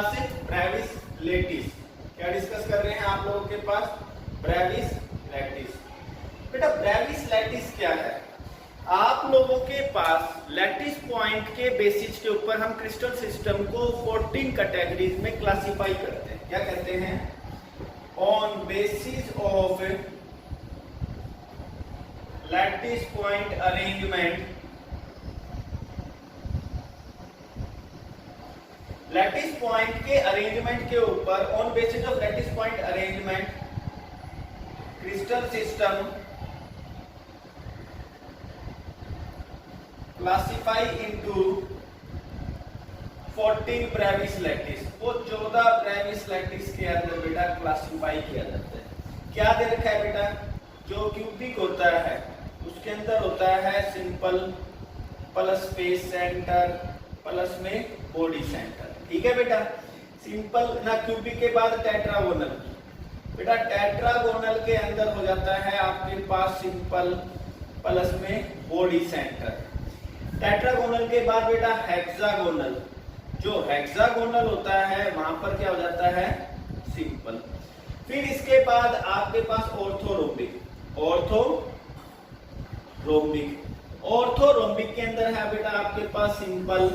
पास Bravais lattice. क्या discuss कर रहे हैं आप लोगों के पास? Bravais lattice. बेटा ब्रेविस लेटिस क्या है? आप लोगों के पास लैटिस पॉइंट के बेसिस के ऊपर हम क्रिस्टल सिस्टम को 14 कैटेगरीज में क्लासिफाई करते हैं। क्या कहते हैं? On basis of lattice point arrangement, lattice point के अरेंजमेंट के ऊपर, on basis of lattice point arrangement crystal system classify into 14 Brevis lattice. वो 14 ब्रेविस लैटिस के अंदर बेटा क्लासिफाई किया जाता है। क्या दे रखा है बेटा? जो क्यूबिक होता है उसके अंदर होता है simple plus space centre plus में बॉडी सेंटर। ठीक है बेटा? सिंपल ना, क्यूबिक के बाद टेट्रागोनल। बेटा टेट्रागोनल के अंदर हो जाता है आपके पास सिंपल प्लस में बॉडी सेंटर। टेट्रागोनल के बाद बेटा हेक्सागोनल। जो हेक्सागोनल होता है वहां पर क्या हो जाता है? सिंपल। फिर इसके बाद आपके पास ऑर्थोरोम्बिक। ऑर्थोरोम्बिक के अंदर है बेटा आपके पास simple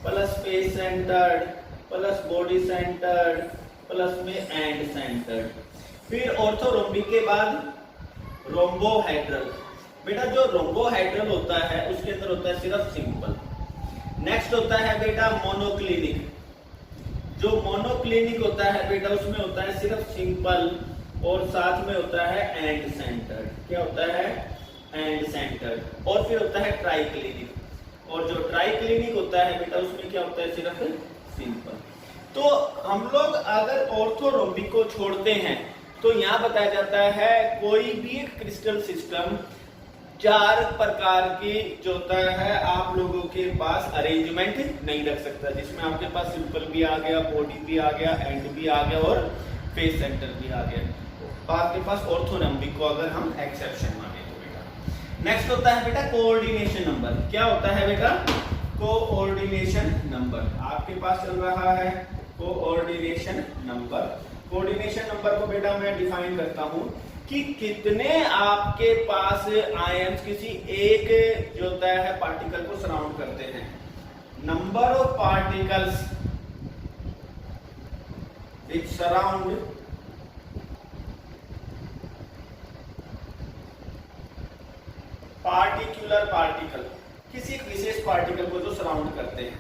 plus space centred plus body centred plus में एंड सेंटर्ड। फिर ऑर्थोरोम्बिक के बाद रोम्बोहेड्रल। बेटा जो रोम्बोहेड्रल होता है उसके अंदर होता है सिर्फ सिंपल। नेक्स्ट होता है बेटा मोनोक्लिनिक। जो मोनोक्लिनिक होता है बेटा उसमें होता है सिर्फ सिंपल और साथ में होता है एंड सेंटर्ड। क्या होता है? And centred. और फिर होता है ट्राइक्लिनिक। और जो ट्राइक्लिनिक होता है बेटा उसमें क्या होता है? सिर्फ सिंपल। तो हम लोग अगर ऑर्थोरोम्बिक को छोड़ते हैं तो यहाँ बताया जाता है कोई भी क्रिस्टल सिस्टम 4 प्रकार की जो होता है आप लोगों के पास अरेंजमेंट नहीं रख सकता, जिसमें आपके पास सिंपल भी आ गया, बॉडी भी आ गया, एंड भी आ गया और फेस सेंटर भी आ गया। आपके पास ऑर्थोरोम्बिक को अगर हम एक्सेप्शन माने तो बेटा। नेक्स्ट होता है बेटा कोऑर्डिनेशन नंबर। क्या होता है बेटा? Coordination number. आपके पास चल रहा है कोऑर्डिनेशन नंबर। कोऑर्डिनेशन नंबर को बेटा मैं डिफाइन करता हूं कि कितने आपके पास आयन्स किसी एक जो होता है पार्टिकल को सराउंड करते हैं। Number of particles which surround particular particle, किसी विशेष पार्टिकल को जो सराउंड करते हैं,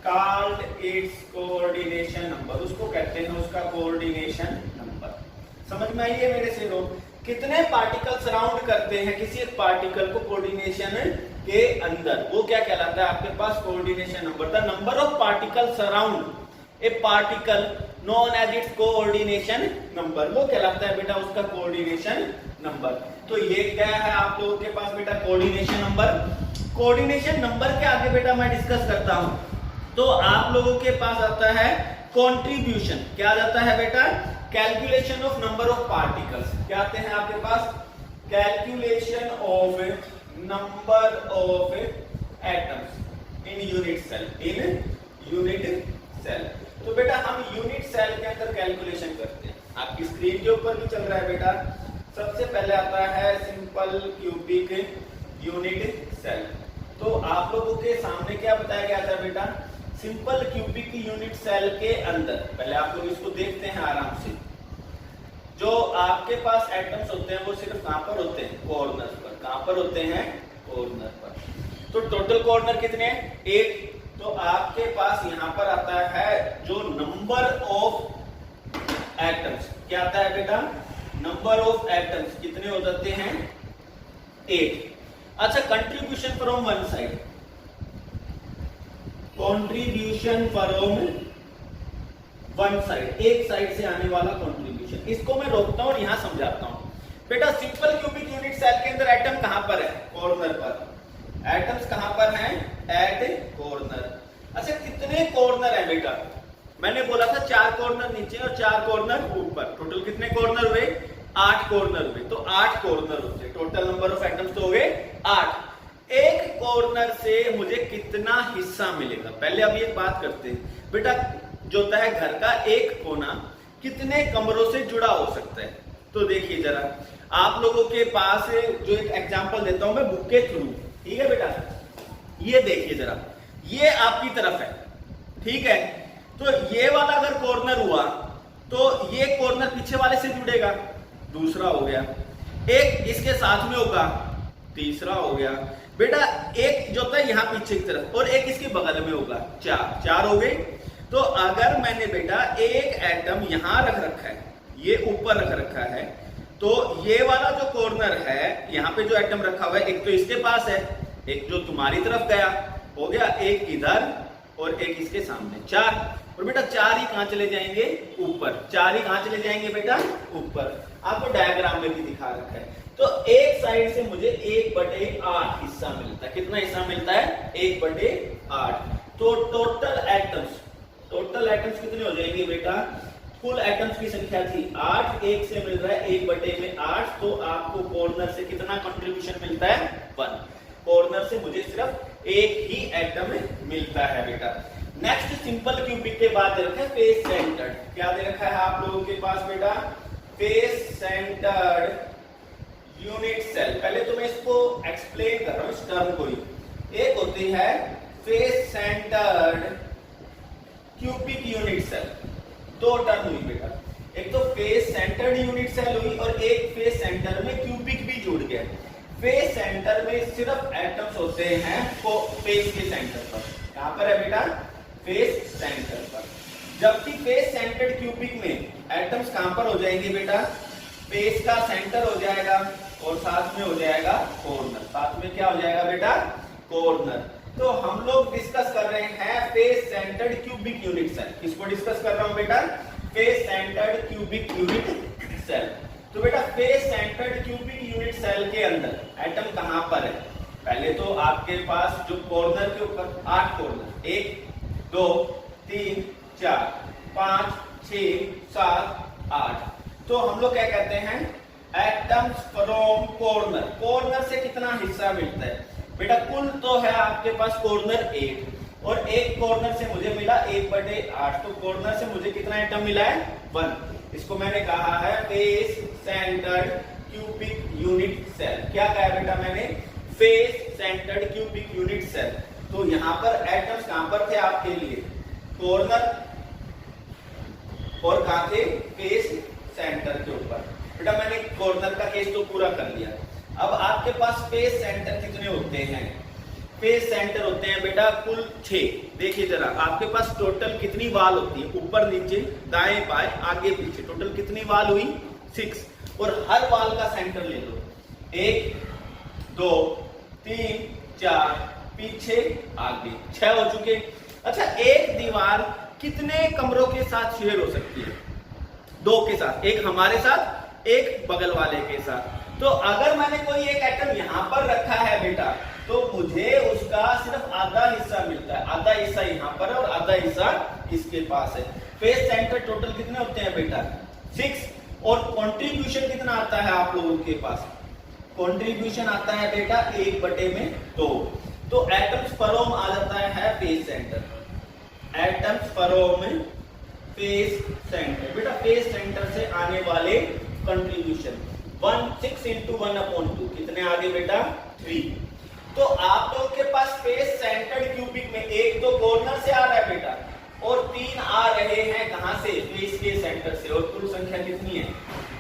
कॉल्ड इट्स कोऑर्डिनेशन नंबर। उसको कहते हैं उसका कोऑर्डिनेशन नंबर। समझ में आई है मेरे से लोग? कितने पार्टिकल सराउंड करते हैं किसी एक पार्टिकल को कोऑर्डिनेशन के अंदर, वो क्या कहलाता है आपके पास? Coordination number. The number of particle surround a particle known as its coordination number, वो कहलाता है बेटा उसका कोऑर्डिनेशन नंबर। तो ये क्या है आप लोगों के पास बेटा? Coordination number. कोऑर्डिनेशन नंबर के आगे बेटा मैं डिस्कस करता हूं तो आप लोगों के पास आता है कंट्रीब्यूशन। क्या जाता है बेटा? Calculation of number of particles. क्या आते हैं आपके पास? Calculation of number of atoms in unit cell. In unit cell. तो बेटा हम यूनिट सेल के अंदर कैलकुलेशन करते हैं। आपकी स्क्रीन के ऊपर भी चल रहा है बेटा। सबसे पहले आता है सिंपल क्यूबिक यूनिट सेल। तो आप लोगों के सामने क्या बताया गया था बेटा? सिंपल क्यूबिक यूनिट सेल के अंदर, पहले आप लोग इसको देखते हैं आराम से। जो आपके पास एटम्स होते हैं वो सिर्फ कहां पर होते हैं? कॉर्नर पर। कहां पर होते हैं? कॉर्नर पर। तो टोटल कॉर्नर कितने हैं? 8। तो आपके पास यहां पर आता है जो नंबर ऑफ एटम्स। क्या आता है बेटा? नंबर ऑफ एटम्स कितने हो जाते हैं? 8। अच्छा, contribution from one side. Contribution from one side, एक साइड से आने वाला कंट्रीब्यूशन। इसको मैं रोकता हूं और यहां समझाता हूं। बेटा सिंपल क्यूबिक यूनिट सेल के अंदर एटम कहां पर है? कॉर्नर पर। एटम्स कहां पर हैं? At corner. अच्छा, कितने कॉर्नर है बेटा? मैंने बोला था 4 कॉर्नर नीचे और 4 कॉर्नर ऊपर। टोटल कितने कॉर्नर हुए? 8 कॉर्नर हुए। तो 8 कॉर्नर होते, टोटल नंबर ऑफ एटम्स तो हो गए 8। एक कॉर्नर से मुझे कितना हिस्सा मिलेगा। पहले अब एक बात करते हैं बेटा, जो होता है घर का एक कोना कितने कमरों से जुड़ा हो सकता है। तो देखिए जरा, आप लोगों के पास जो एक एग्जांपल देता हूं मैं बुक के थ्रू, ठीक है बेटा। ये देखिए जरा, ये आपकी तरफ है, ठीक है। तो ये वाला अगर कॉर्नर हुआ तो ये कॉर्नर पीछे वाले से जुड़ेगा, दूसरा हो गया। एक इसके साथ में होगा, तीसरा हो गया बेटा। एक जो होता है यहाँ पीछे की तरफ और एक इसके बगल में होगा, चार हो गए। तो अगर मैंने बेटा एक एटम यहां रख रखा है, ये ऊपर रख रखा है, तो ये वाला जो कॉर्नर है यहाँ पे जो एटम रखा हुआ है, एक तो इसके पास है, एक जो तुम्हारी तरफ गया हो गया, एक इधर और एक इसके सामने, 4। और बेटा 4 ही कहां चले जाएंगे, ऊपर। 4 ही कहां चले जाएंगे बेटा, ऊपर। आपको डायग्राम में भी दिखा रखा है। तो एक साइड से मुझे 1/8 हिस्सा मिलता है। कितना हिस्सा मिलता है, 1/8। तो टोटल एटम्स कितने हो जाएंगे बेटा, कुल एटम्स की संख्या थी 8, एक से मिल रहा है 1/8। तो आपको कॉर्नर से कितना कंट्रीब्यूशन मिलता है, 1। कॉर्नर से मुझे सिर्फ एक ही एटम मिलता है बेटा। नेक्स्ट सिंपल क्यूबिक के बाद दे रखा है फेस सेंटर्ड। क्या दे रखा है आप लोगों के पास बेटा, फेस सेंटर्ड यूनिट सेल। पहले तो मैं इसको एक्सप्लेन कर रहा हूं, इस टर्म को ही। एक होती है face centred cubic unit cell. दो टर्म हुई बेटा, एक तो फेस सेंटर्ड यूनिट सेल हुई और एक फेस सेंटर में क्यूबिक भी जुड़ गया। फेस सेंटर में सिर्फ एटम्स होते हैं फेस के सेंटर पर। कहां पर है बेटा, फेस सेंटर पर। जबकि फेस सेंटर्ड क्यूबिक में एटम्स कहां पर हो जाएंगे बेटा, फेस का सेंटर हो जाएगा और साथ में हो जाएगा कॉर्नर। साथ में क्या हो जाएगा बेटा, कॉर्नर। तो हम लोग डिस्कस कर रहे हैं face centred cubic unit cell. किसको डिस्कस कर रहा हूं बेटा, face centred cubic unit cell. तो बेटा face centred cubic unit cell के अंदर एटम कहां पर है। पहले तो आपके पास जो कॉर्नर के ऊपर 8 कॉर्नर, 1 2 3 4 5 6 7 8। तो हम लोग क्या कहते हैं, एटम्स फ्रॉम कॉर्नर। कॉर्नर से कितना हिस्सा मिलता है बेटा, कुल तो है आपके पास कॉर्नर 8 और एक कॉर्नर से मुझे मिला 1/8। तो कॉर्नर से मुझे कितना एटम मिला है, 1। इसको मैंने कहा है face centred cubic unit cell. क्या कहा बेटा मैंने, face centred cubic unit cell. तो यहां पर एटम्स कहां पर थे आपके लिए, कॉर्नर और कहां थे, फेस सेंटर के ऊपर। बेटा मैंने कॉर्नर का केस तो पूरा कर लिया। अब आपके पास फेस सेंटर कितने होते हैं, फेस सेंटर होते हैं बेटा कुल 6। देखिए जरा, आपके पास टोटल कितनी वाल होती है, ऊपर नीचे दाएं बाएं आगे पीछे, टोटल कितनी वाल हुई, 6। और हर वाल का सेंटर ले लो, 1 2 3 4 पीछे आगे, 6 हो चुके। अच्छा, एक दीवार कितने कमरों के साथ शेयर हो सकती है, 2 के साथ, एक हमारे साथ एक बगल वाले के साथ। तो अगर मैंने कोई एक एटम यहां पर रखा है बेटा, तो मुझे उसका सिर्फ आधा हिस्सा मिलता है। आधा हिस्सा यहां पर है और आधा हिस्सा इसके पास है। फेस सेंटर टोटल कितने होते हैं बेटा, 6। और कंट्रीब्यूशन कितना आता है आप लोगों के पास, कंट्रीब्यूशन आता है बेटा 1/2। तो एटम्स फ्रॉम आ जाता है face centre, atoms from face centre. बेटा फेस सेंटर से आने वाले कंट्रीब्यूशन 6 × 1/2 कितने आ गए बेटा, 3। तो आप लोगों के पास फेस सेंटर्ड क्यूबिक में एक तो कॉर्नर से आ रहा है बेटा और 3 आ रहे हैं कहां से, फेस के सेंटर से। और कुल संख्या कितनी है,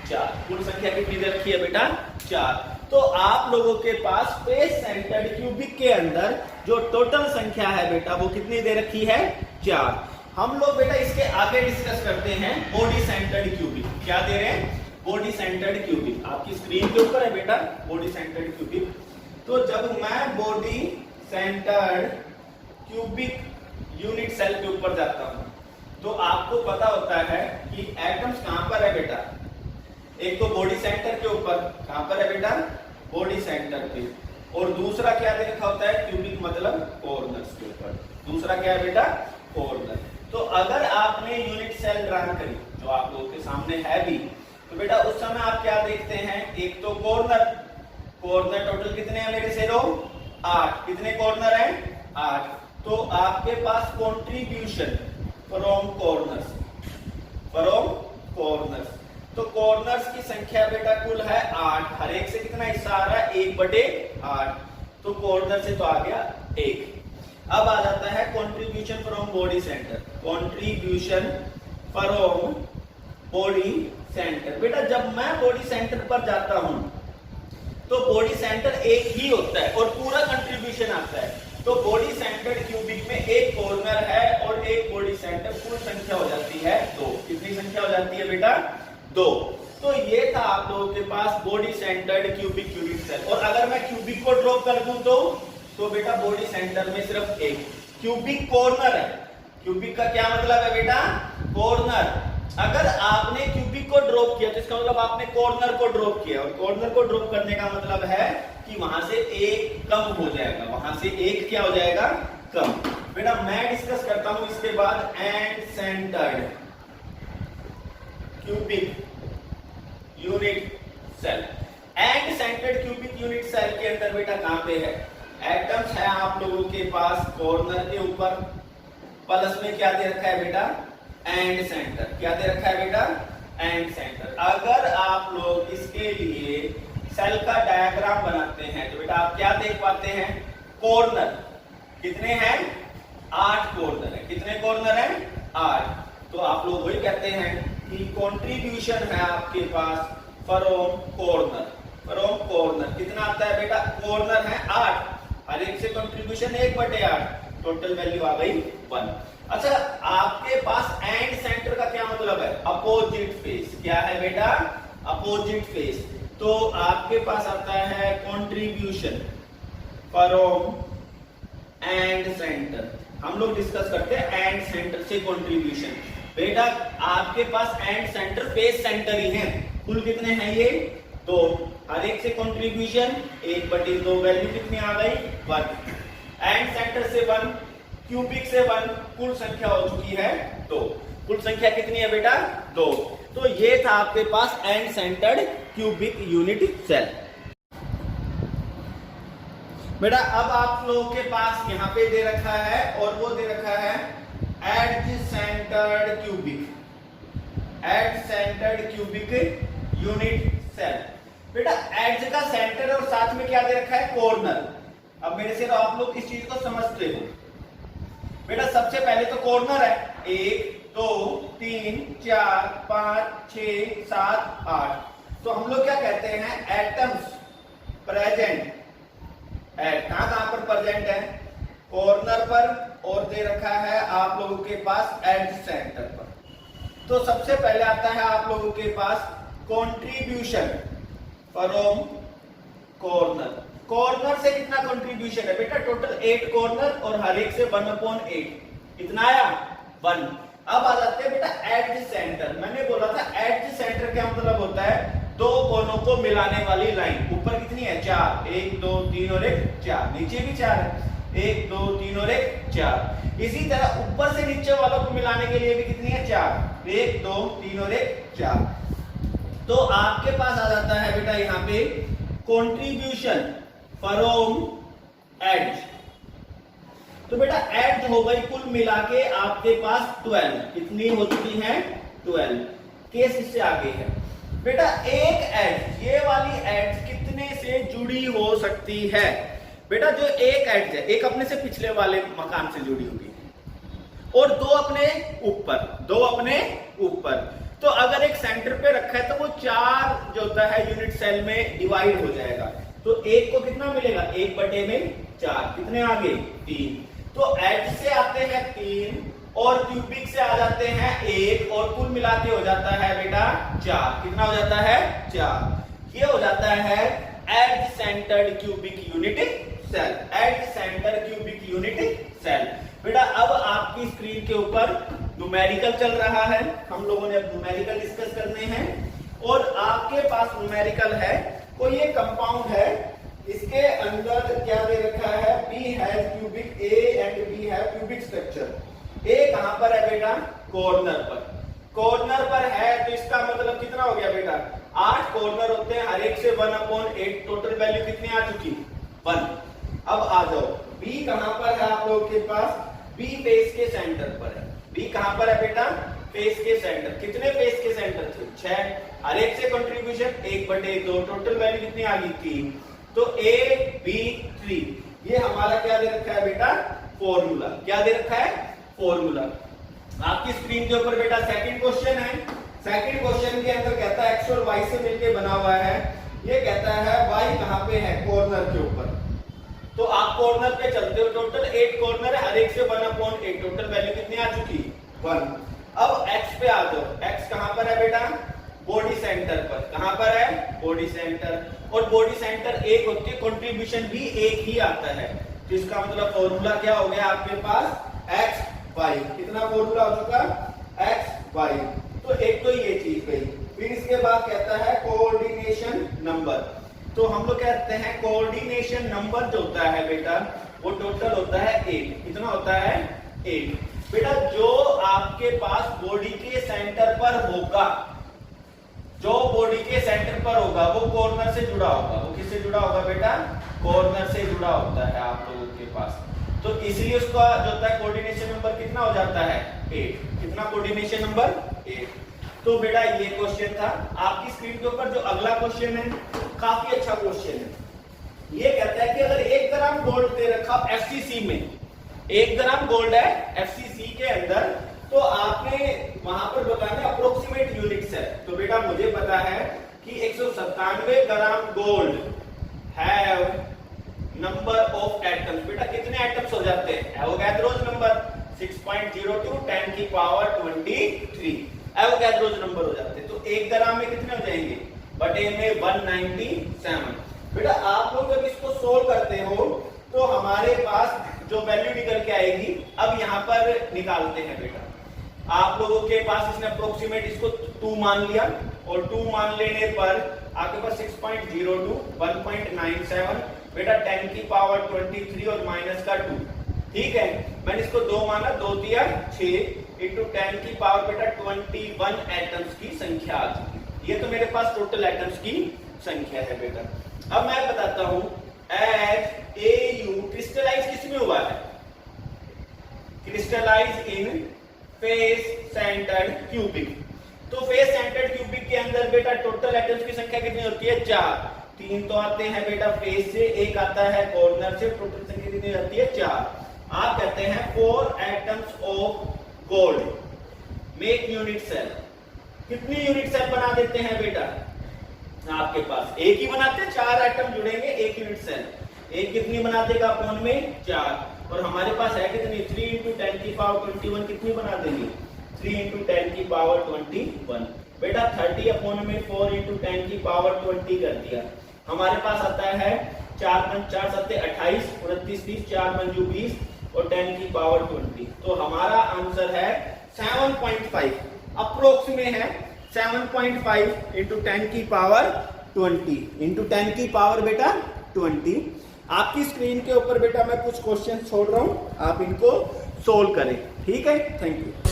4। कुल संख्या कितनी दे रखी है बेटा, 4। तो आप लोगों के पास फेस सेंटर्ड क्यूबिक के अंदर जो टोटल संख्या है बेटा वो कितनी दे रखी है, 4। हम लोग बेटा इसके आगे डिस्कस करते हैं बॉडी सेंटर्ड क्यूबिक। क्या दे रहे हैं, बॉडी सेंटर्ड क्यूबिक। आपकी स्क्रीन के ऊपर है बेटा बॉडी सेंटर्ड क्यूबिक। तो जब मैं body centred cubic unit cell के ऊपर जाता हूं तो आपको पता होता है कि एटम्स कहां पर है बेटा, एक तो बॉडी सेंटर के ऊपर, कहां पर है बेटा, बॉडी सेंटर पे। और दूसरा क्या दे रखा होता है, क्यूबिक मतलब कॉर्नर्स के ऊपर। दूसरा क्या है बेटा, कॉर्नर। तो अगर आपने यूनिट सेल रन करी, जो आप लोगों के सामने है भी, तो बेटा उस समय आप क्या देखते हैं, एक तो कॉर्नर, कॉर्नर टोटल कितने हैं मेरे से, 8, कितने कॉर्नर हैं 8। तो आपके पास कंट्रीब्यूशन फ्रॉम कॉर्नर्स, तो कॉर्नर्स की संख्या बेटा कुल है 8, हर एक से कितना हिस्सा आ रहा है 1/8, तो कॉर्नर से तो आ गया 1। अब आ जाता है contribution from body centre, contribution from body centre. बेटा जब मैं बॉडी सेंटर पर जाता हूं तो बॉडी सेंटर एक ही होता है और पूरा कंट्रीब्यूशन आता है। तो बॉडी सेंटर क्यूबिक में एक कॉर्नर है और एक बॉडी सेंटर, कुल संख्या हो जाती है 2। कितनी संख्या हो जाती है बेटा 2। तो ये था आप लोगों के पास body centred cubic unit cell. और अगर मैं क्यूबिक को ड्रॉ कर दूं तो बेटा बॉडी सेंटर में सिर्फ एक क्यूबिक कॉर्नर है। क्यूबिक का क्या मतलब है बेटा कॉर्नर। अगर आपने क्यूबिक को ड्रॉप किया तो इसका मतलब आपने कॉर्नर को ड्रॉप किया, और कॉर्नर को ड्रॉप करने का मतलब है कि वहां से एक कम हो जाएगा, वहां से एक क्या हो जाएगा कम। बेटा मैं डिस्कस करता हूं इसके बाद end centred cubic unit cell. End centred cubic unit cell के अंदर बेटा कहां पे है एटम्स है आप लोगों के पास कॉर्नर के ऊपर, प्लस में क्या दे रखा है बेटा एंड सेंटर। क्या दे रखा है बेटा एंड सेंटर। अगर आप लोग इसके लिए सेल का डायग्राम बनाते हैं तो बेटा आप क्या देख पाते हैं कॉर्नर कितने हैं 8 कॉर्नर है। कितने कॉर्नर हैं 8। तो आप लोग वही कहते हैं कि कंट्रीब्यूशन है आपके पास फ्रॉम कॉर्नर कितना आता है बेटा कॉर्नर है 8, हर एक से कंट्रीब्यूशन 1/8, टोटल वैल्यू आ गई 1। अच्छा आपके पास एंड सेंटर का क्या मतलब है अपोजिट फेस। क्या है बेटा अपोजिट फेस। तो आपके पास आता है कंट्रीब्यूशन फ्रॉम एंड सेंटर। हम लोग डिस्कस करते हैं एंड सेंटर से कंट्रीब्यूशन। बेटा आपके पास एंड सेंटर फेस सेंटर ही है। कुल कितने हैं ये 2, हर एक से कंट्रीब्यूशन 1/2, वैल्यू कितनी आ गई 1। एंड सेंटर से 1, क्यूबिक से 1, कुल संख्या हो चुकी है 2। कुल संख्या कितनी है बेटा 2। तो ये था आपके पास end centred cubic unit cell. बेटा अब आप लोगों के पास यहां पे दे रखा है और वो दे रखा है edge centred cubic unit cell. बेटा एज का सेंटर और साथ में क्या दे रखा है कॉर्नर। अब मेरे से आप लोग इस चीज को समझते हो। बेटा सबसे पहले तो कॉर्नर है 1 2 3 4 5 6 7 8। तो हम लोग क्या कहते हैं एटम्स प्रेजेंट एट कहां पर प्रेजेंट है कॉर्नर पर, और दे रखा है आप लोगों के पास एज सेंटर पर। तो सबसे पहले आता है आप लोगों के पास कंट्रीब्यूशन फ्रॉम कॉर्नर। कॉर्नर से कितना कंट्रीब्यूशन है बेटा टोटल 8 कॉर्नर और हर एक से 1/8 कितना आया 1। अब आ जाते हैं बेटा एज सेंटर। मैंने बोला था एज सेंटर क्या मतलब होता है 2 कोनों को मिलाने वाली लाइन। ऊपर कितनी है 4, 1 2 3 और 1 4, नीचे भी 4 है 1 2 3 और 1 4। इसी तरह ऊपर से नीचे वालों को मिलाने के लिए भी कितनी है 4, 1 2 3 और 1 4। तो आपके पास आ जाता है बेटा यहाँ पे कंट्रीब्यूशन फ्रॉम एज। तो बेटा एज हो गई कुल मिला के आपके पास 12। कितनी हो चुकी है 12। केस इससे आगे है बेटा एक एज, ये वाली एज कितने से जुड़ी हो सकती है बेटा। जो एक एज है एक अपने से पिछले वाले मकान से जुड़ी होगी और 2 अपने ऊपर। तो अगर एक सेंटर पे रखा है तो वो 4 जो होता है यूनिट सेल में डिवाइड हो जाएगा। तो एक को कितना मिलेगा 1/4, कितने आगे 3। तो एज से आते हैं 3 और क्यूबिक से आ जाते हैं 1 और कुल मिला के हो जाता है बेटा 4। कितना हो जाता है 4। ये हो जाता है edge centred cubic unit cell. Edge centre cubic unit cell. बेटा अब आपकी स्क्रीन के ऊपर न्यूमेरिकल चल रहा है। हम लोगों ने अब न्यूमेरिकल डिस्कस करने हैं और आपके पास न्यूमेरिकल है कोई ये कंपाउंड है, इसके अंदर क्या दे रखा है B has cubic A and B have cubic structure. A कहां पर है बेटा कॉर्नर पर। कॉर्नर पर है तो इसका मतलब कितना हो गया बेटा 8 कॉर्नर होते हैं, हर एक से 1/8, टोटल वैल्यू कितनी आ चुकी 1। अब आ जाओ, बी कहां पर है आप लोगों के पास? बी फेस के सेंटर पर है। बी कहां पर है बेटा? फेस के सेंटर। कितने फेस के सेंटर थे? 6। हर एक से कंट्रीब्यूशन 1/2, टोटल वैल्यू कितनी आ गई? 3। तो ए बी 3, ये हमारा क्या दे रखा है बेटा? फॉर्मूला। क्या दे रखा है? फॉर्मूला। आपकी स्क्रीन के ऊपर बेटा सेकंड क्वेश्चन है। सेकंड क्वेश्चन के अंदर कहता है एक्स और वाई से मिलकर बना हुआ है। ये कहता है वाई कहां पे है? कॉर्नर के ऊपर। तो आप कॉर्नर पे चलते हो, टोटल 8 कॉर्नर है, हर एक से 1/8, टोटल वैल्यू कितनी आ चुकी? 1। अब x पे आ जाओ। x कहां पर है बेटा? बॉडी सेंटर पर। कहां पर है? Body centre. और बॉडी सेंटर एक होती है, कंट्रीब्यूशन भी एक ही आता है। तो इसका मतलब फॉर्मूला क्या हो गया आपके पास? x y। कितना फॉर्मूला हो चुका? x y। तो एक तो ये चीज गई। फिर इसके बाद कहता है कोऑर्डिनेशन नंबर। तो हम लोग कहते हैं कोऑर्डिनेशन नंबर जो होता है बेटा, वो टोटल होता है 8। कितना होता है? 8। बेटा जो आपके पास बॉडी के सेंटर पर होगा, जो बॉडी के सेंटर पर होगा वो कॉर्नर से जुड़ा होगा। वो किससे जुड़ा होगा बेटा? कॉर्नर से जुड़ा होता है आप लोगों के पास। तो इसलिए उसका जो होता है कोऑर्डिनेशन नंबर कितना हो जाता है? 8। कितना कोऑर्डिनेशन नंबर? 8। तो बेटा ये क्वेश्चन था। आपकी स्क्रीन के ऊपर जो अगला क्वेश्चन है काफी अच्छा क्वेश्चन है। ये कहता है कि अगर 1 ग्राम गोल्ड दे रखा एफसीसी में, 1 ग्राम गोल्ड है एफसीसी के अंदर, तो आपने वहां पर बताना अप्रोक्सीमेट यूनिट्स है। तो बेटा मुझे पता है कि 197 gram gold have number of atoms. बेटा कितने एटम्स हो जाते हैं? एवोगैड्रोस नंबर 6.02 10 की पावर 23 एवोगैड्रोस नंबर हो जाते हैं। तो 1 ग्राम में कितने हो जाएंगे? बटे में 197। बेटा आप लोग जब इसको सोल्व करते हो तो हमारे पास जो वैल्यू निकल के आएगी, अब यहां पर निकालते हैं बेटा। आप लोगों के पास इसने अप्रोक्सीमेट इसको 2 मान लिया, और 2 मान लेने पर आपके पास 6.02 1.97 बेटा 10 की पावर 23 और माइनस का 2। ठीक है, मैंने इसको 2 माना, 2 दिया 6 इंटू 10 की पावर बेटा 21 एटम्स की संख्या आ चुकी। ये तो मेरे पास टोटल एटम्स की संख्या है बेटा। अब मैं बताता हूं एट AU क्रिस्टलाइज किसमें हुआ है? क्रिस्टलाइज इन फेस सेंटर्ड क्यूबिक। तो फेस सेंटर्ड क्यूबिक के अंदर बेटा टोटल एटम्स की संख्या कितनी होती है? 4। 3 तो आते हैं बेटा फेस से, 1 आता है कॉर्नर से, टोटल संख्या कितनी आती है? 4। आप कहते हैं 4 atoms of gold make unit cell. कितनी यूनिट सेल बना देते हैं बेटा? आपके पास एक ही बनाते हैं, 4 एटम जुड़ेंगे, 1 यूनिट सेल। एक कितनी बना देगा अपॉन में? 4। और हमारे पास है कितनी? 3 इंटू 10 की पावर 21 कितनी बना देंगे? 3 इंटू 10 की पावर 21। बेटा 30 अपॉन में 4 इंटू 10 की पावर 20 कर दिया। हमारे पास आता है 4 5 4 7 28 29 30 4 5 20 और 10 की पावर 20। तो हमारा आंसर है 7.5। अप्रोक्सीमेट है 7.5 इंटू 10 की पावर 20 इंटू 10 की पावर बेटा 20। आपकी स्क्रीन के ऊपर बेटा मैं कुछ क्वेश्चन छोड़ रहा हूं, आप इनको सोल्व करें। ठीक है, थैंक यू।